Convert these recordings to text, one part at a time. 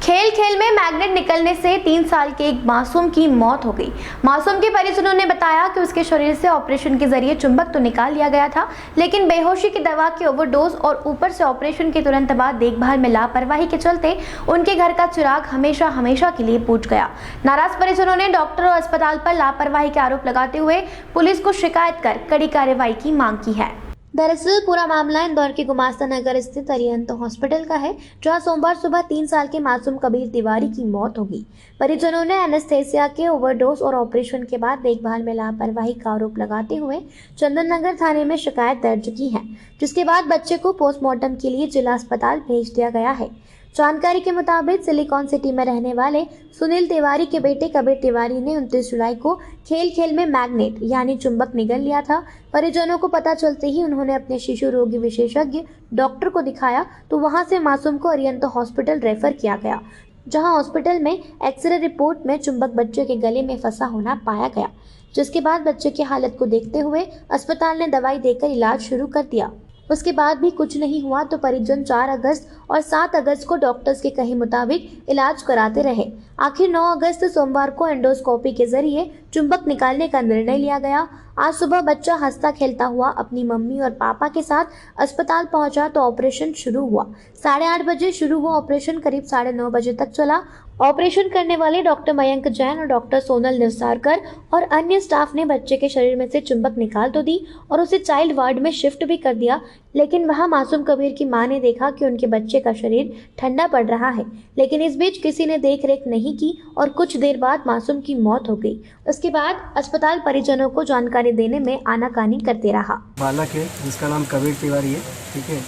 खेल खेल में मैग्नेट निकलने से 3 साल के एक मासूम की मौत हो गई। मासूम के परिजनों ने बताया कि उसके शरीर से ऑपरेशन के जरिए चुंबक तो निकाल लिया गया था, लेकिन बेहोशी की दवा की ओवरडोज और ऊपर से ऑपरेशन के तुरंत बाद देखभाल में लापरवाही के चलते उनके घर का चिराग हमेशा हमेशा के लिए बुझ गया। नाराज परिजनों ने डॉक्टर और अस्पताल पर लापरवाही के आरोप लगाते हुए पुलिस को शिकायत कर कड़ी कार्रवाई की मांग की है। दरअसल पूरा मामला इंदौर के गुमास्ता नगर स्थित अरिहंत हॉस्पिटल का है, जहां सोमवार सुबह 3 साल के मासूम कबीर तिवारी की मौत हो गई। परिजनों ने एनेस्थेसिया के ओवरडोज और ऑपरेशन के बाद देखभाल में लापरवाही का आरोप लगाते हुए चंदन नगर थाने में शिकायत दर्ज की है, जिसके बाद बच्चे को पोस्टमार्टम के लिए जिला अस्पताल भेज दिया गया है। जानकारी के मुताबिक सिलिकॉन सिटी में रहने वाले सुनील तिवारी के बेटे कबीर तिवारी ने 29 जुलाई को खेल खेल में मैग्नेट यानी चुंबक निगल लिया था। परिजनों को पता चलते ही उन्होंने अपने शिशु रोगी विशेषज्ञ डॉक्टर को दिखाया, तो वहां से मासूम को अरिहंत हॉस्पिटल रेफर किया गया, जहां हॉस्पिटल में एक्सरे रिपोर्ट में चुंबक बच्चे के गले में फंसा होना पाया गया, जिसके बाद बच्चे की हालत को देखते हुए अस्पताल ने दवाई देकर इलाज शुरू कर दिया। उसके बाद भी कुछ नहीं हुआ तो परिजन 4 अगस्त और 7 अगस्त को डॉक्टर्स के कहे मुताबिक इलाज कराते रहे। आखिर 9 अगस्त सोमवार को एंडोस्कोपी के जरिए चुंबक निकालने का निर्णय लिया गया। आज सुबह बच्चा हंसता खेलता हुआ अपनी मम्मी और पापा के साथ अस्पताल पहुंचा तो ऑपरेशन शुरू हुआ। 8:30 बजे शुरू हुआ ऑपरेशन करीब 9:30 बजे तक चला। ऑपरेशन करने वाले डॉक्टर मयंक जैन और डॉक्टर सोनल निवसारकर और अन्य स्टाफ ने बच्चे के शरीर में से चुंबक निकाल तो दी और उसे चाइल्ड वार्ड में शिफ्ट भी कर दिया, लेकिन वहां मासूम कबीर की मां ने देखा कि उनके बच्चे का शरीर ठंडा पड़ रहा है, लेकिन इस बीच किसी ने देख रेख नहीं की और कुछ देर बाद मासूम की मौत हो गई। उसके बाद अस्पताल परिजनों को जानकारी देने में आनाकानी करते रहा। बालक है जिसका नाम कबीर तिवारी है, ठीक है,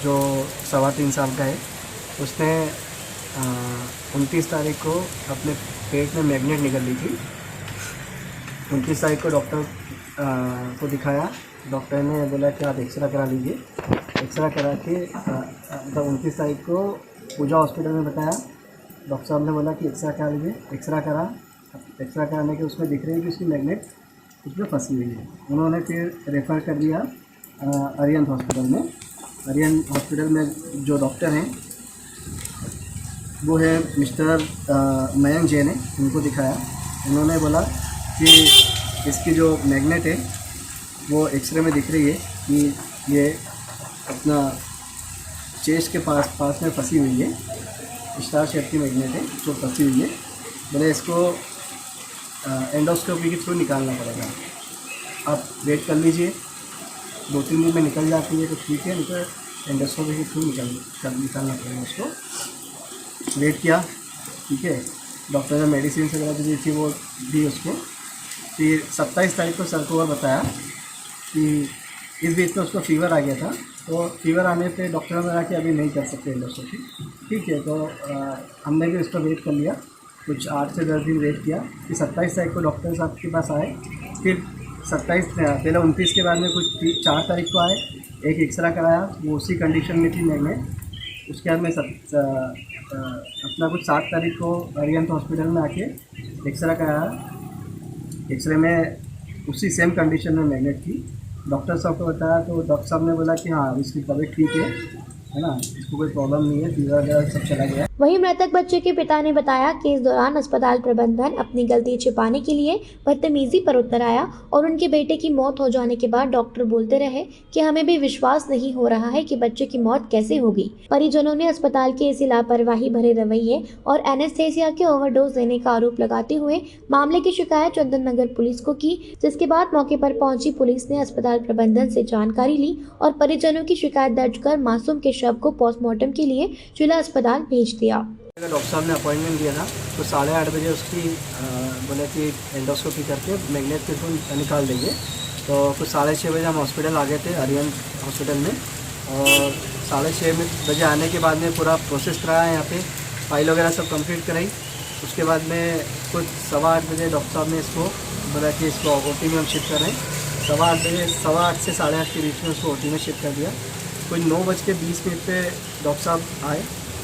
जो 3.25 साल का है। उसने 29 तारीख को अपने पेट में मैग्नेट निकल ली थी। 29 तारीख को डॉक्टर को दिखाया। डॉक्टर ने बोला कि आप एक्सरा करा लीजिए। एक्सरा करा के 29 तारीख को पूजा हॉस्पिटल में बताया। डॉक्टर साहब ने बोला कि एक्सरा करा लीजिए। एक्सरा करा। एक्सरा कराने के उसमें दिख रही है कि उसकी मैग्नेट उसमें फंसी हुई है। उन्होंने फिर रेफ़र कर दिया अरिहंत हॉस्पिटल में। अरिहंत हॉस्पिटल में जो डॉक्टर हैं वो है मिस्टर मयंक जैन है, उनको दिखाया। उन्होंने बोला कि इसकी जो मैग्नेट है वो एक्सरे में दिख रही है कि ये अपना चेस्ट के पास में फंसी हुई है। स्टार शेप की मैग्नेट है जो फंसी हुई है। बोले इसको एंडोस्कोपी के थ्रू निकालना पड़ेगा। आप वेट कर लीजिए, 2-3 दिन में निकल जाती है तो ठीक है, नहीं तो एंडोस्कोपी के थ्रू निकालना पड़ेगा उसको। वेट किया, ठीक है। डॉक्टर ने मेडिसिन वगैरह जो दी थी वो दी उसको। फिर 27 तारीख को सर को बताया कि इस बीच में उसको फीवर आ गया था, तो फीवर आने पे डॉक्टर ने बोला कि अभी नहीं कर सकते एंडोस्कोपी, ठीक है। तो हमने भी उसका वेट कर लिया, कुछ 8 से 10 दिन वेट किया। फिर 27 तारीख को डॉक्टर साहब के पास आए। फिर 27 पहले 29 के बाद में कुछ 4 तारीख को आए, एक एक्सरा कराया, वो उसी कंडीशन में थी मैग्नेट। उसके बाद में अपना कुछ 7 तारीख को अरिहंत हॉस्पिटल में आके एक्सरा कराया। एक्सरे में उसी सेम कंडीशन में मैग्नेट थी। डॉक्टर साहब को बताया तो डॉक्टर साहब ने बोला कि हाँ इसकी तबीयत ठीक है ना, इसको कोई प्रॉब्लम नहीं है, फीवर वगैरह सब चला गया। वहीं मृतक बच्चे के पिता ने बताया कि इस दौरान अस्पताल प्रबंधन अपनी गलती छिपाने के लिए बदतमीजी पर उतर आया और उनके बेटे की मौत हो जाने के बाद डॉक्टर बोलते रहे कि हमें भी विश्वास नहीं हो रहा है कि बच्चे की मौत कैसे होगी। परिजनों ने अस्पताल के इसी लापरवाही भरे रवैये और एनेस्थेसिया के ओवरडोज देने का आरोप लगाते हुए मामले की शिकायत चंदन नगर पुलिस को की, जिसके बाद मौके पर पहुंची पुलिस ने अस्पताल प्रबंधन से जानकारी ली और परिजनों की शिकायत दर्ज कर मासूम के शव को पोस्टमार्टम के लिए जिला अस्पताल भेज दिया। डॉक्टर साहब ने अपॉइंटमेंट दिया था तो 8:30 बजे उसकी बोले कि एंडोस्कोपी करके मैग्नेट के थ्रू निकाल देंगे। तो कुछ 6:30 बजे हम हॉस्पिटल आ गए थे अरिहंत हॉस्पिटल में, और 6:30 बजे आने के बाद में पूरा प्रोसेस कराया यहाँ पे, फाइल वगैरह सब कंप्लीट कराई। उसके बाद में कुछ 8:15 बजे डॉक्टर साहब ने इसको बोला कि इसको OT में हम शिफ्ट कर रहे हैं। 8:15 से 8:30 के बीच में उसको OT में शिफ्ट कर दिया। कोई 9:20 पे डॉक्टर साहब आए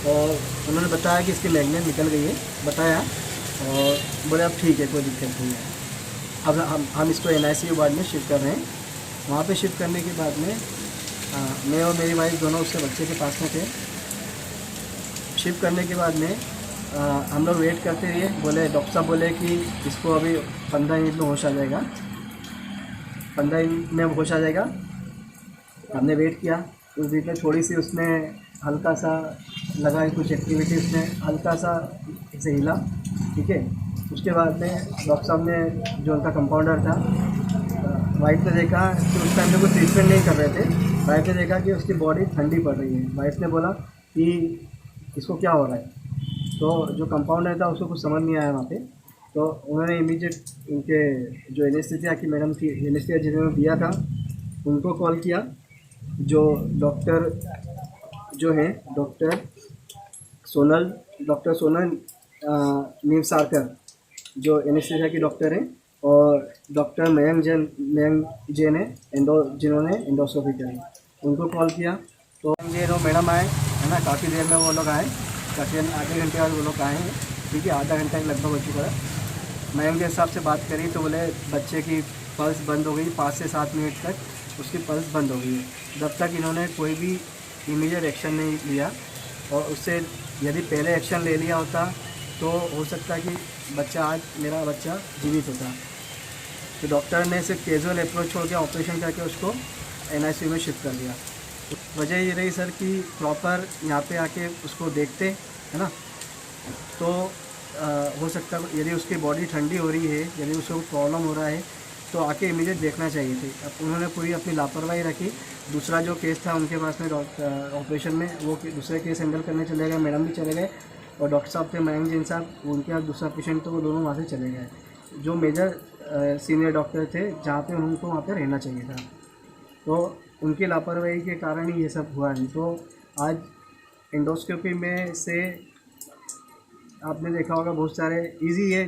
और उन्होंने बताया कि इसकी मैग्नेट निकल गई है, बताया, और बोले अब ठीक है, कोई दिक्कत नहीं है। अब हम इसको NICU वार्ड में शिफ्ट कर रहे हैं। वहाँ पे शिफ्ट करने के बाद में मैं और मेरी वाइफ दोनों उसके बच्चे के पास में थे। शिफ्ट करने के बाद में हम लोग वेट करते रहिए, बोले डॉक्टर साहब बोले कि इसको अभी 15 मिनट में होश आ जाएगा, 15 मिनट में होश आ जाएगा। हमने वेट किया, उस बीच में थोड़ी सी उसने हल्का सा लगा कुछ एक्टिविटी, उसने हल्का सा ऐसे हिला, ठीक है। उसके बाद में डॉक्टर साहब ने, जो उनका कंपाउंडर था, वाइफ ने देखा कि उस टाइम में कोई ट्रीटमेंट नहीं कर रहे थे। वाइफ ने देखा कि उसकी बॉडी ठंडी पड़ रही है। वाइफ ने बोला कि इसको क्या हो रहा है, तो जो कंपाउंडर था उसको कुछ समझ नहीं आया वहाँ पे, तो उन्होंने इमीडिएट उनके जो एनेस्थीसिया की मैडम थी, एनेस्थीसिया जिन्होंने दिया था, उनको कॉल किया। जो डॉक्टर जो हैं डॉक्टर सोनल निवसारकर, जो एनेस्थीसिया की डॉक्टर हैं, और डॉक्टर मयंक जैन है जिन्होंने एंडोस्कोपी करी, उनको कॉल किया। तो ये जो मैडम आए है ना, काफ़ी देर में वो लोग आए, तकरीबन आधे घंटे बाद वो लोग आए हैं, ठीक है, आधा घंटा लगभग हो चुका है। मयंक के साहब से बात करी तो बोले बच्चे की पल्स बंद हो गई, 5 से 7 मिनट तक उसकी पल्स बंद हो गई है। जब तक इन्होंने कोई भी इमीडिएट एक्शन नहीं लिया, और उससे यदि पहले एक्शन ले लिया होता तो हो सकता है कि मेरा बच्चा जीवित होता। तो डॉक्टर ने सिर्फ कैजुअल अप्रोच छोड़ के ऑपरेशन करके उसको NICU में शिफ्ट कर दिया। वजह ये रही सर कि प्रॉपर यहाँ पे आके उसको देखते, है ना, तो हो सकता है यदि उसकी बॉडी ठंडी हो रही है, यदि उसको प्रॉब्लम हो रहा है, तो आके इमीडिएट देखना चाहिए थे। अब उन्होंने पूरी अपनी लापरवाही रखी। दूसरा जो केस था उनके पास में ऑपरेशन में, वो दूसरे केस हैंडल करने चले गए, मैडम भी चले गए, और डॉक्टर साहब थे मयंक जैन साहब, उनके पास दूसरा पेशेंट, तो वो दोनों वहाँ से चले गए। जो मेजर सीनियर डॉक्टर थे, जहाँ पे उनको वहाँ पे रहना चाहिए था, तो उनकी लापरवाही के कारण ही ये सब हुआ नहीं। तो आज एंडोस्कोपी में से आपने देखा होगा बहुत सारे इजी है,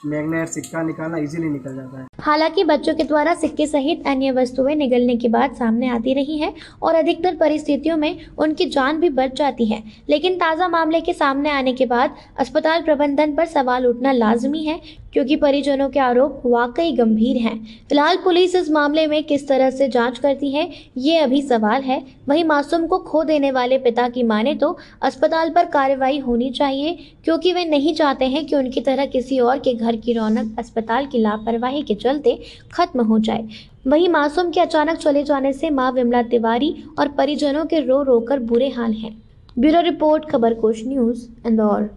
मैग्नेट सिक्का निकालना इजीली निकल जाता है। हालांकि बच्चों के द्वारा सिक्के सहित अन्य वस्तुएं निगलने की बात सामने आती रही है और अधिकतर परिस्थितियों में उनकी जान भी बच जाती है, लेकिन ताज़ा मामले के सामने आने के बाद अस्पताल प्रबंधन पर सवाल उठना लाजमी है, क्योंकि परिजनों के आरोप वाकई गंभीर हैं। फिलहाल पुलिस इस मामले में किस तरह से जांच करती है, ये अभी सवाल है। वहीं मासूम को खो देने वाले पिता की माने तो अस्पताल पर कार्रवाई होनी चाहिए, क्योंकि वे नहीं चाहते हैं कि उनकी तरह किसी और के घर की रौनक अस्पताल की लापरवाही के चलते खत्म हो जाए। वहीं मासूम के अचानक चले जाने से मां विमला तिवारी और परिजनों के रो रो कर बुरे हाल हैं। Bureau report, Khabarkosh news, Indore.